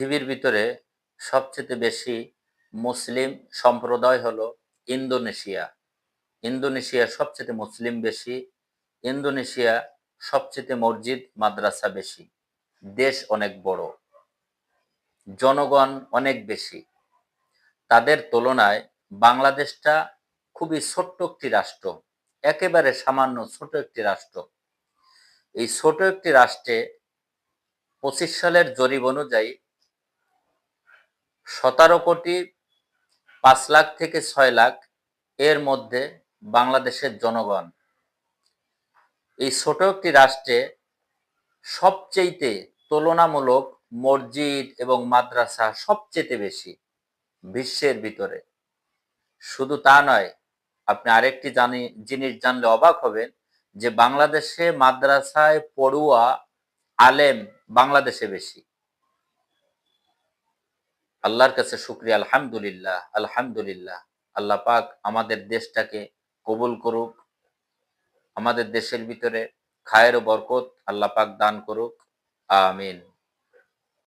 পৃথিবীর ভিতরে সবচেয়ে বেশি মুসলিম সম্প্রদায় হলো ইন্দোনেশিয়া। ইন্দোনেশিয়া সবচেয়ে মুসলিম বেশি। ইন্দোনেশিয়া সবচেয়ে মসজিদ মাদ্রাসা বেশি। দেশ অনেক বড়, জনগণ অনেক বেশি। তাদের তুলনায় বাংলাদেশটা খুবই ছোট্ট একটি রাষ্ট্র, একেবারে সামান্য ছোট একটি রাষ্ট্র। এই ছোট একটি রাষ্ট্রে 25 সালের জরিপ অনুযায়ী 17,05,00,000 থেকে 6 লাখ এর মধ্যে বাংলাদেশের জনগণ। এই ছোট একটি রাষ্ট্রে সবচেয়ে তুলনামূলক মসজিদ এবং মাদ্রাসা সবচেয়ে বেশি বিশ্বের ভিতরে। শুধু তা নয়, আপনি আরেকটি জিনিস জানলে অবাক হবেন যে বাংলাদেশে মাদ্রাসায় পড়ুয়া আলেম বাংলাদেশে বেশি। আল্লাহর কাছে শুকরিয়া, আলহামদুলিল্লাহ, আলহামদুলিল্লাহ। আল্লাহ পাক আমাদের দেশটাকে কবুল করুক, আমাদের দেশের ভিতরে খায়ের ও বরকত আল্লাহ পাক দান করুক, আমিন।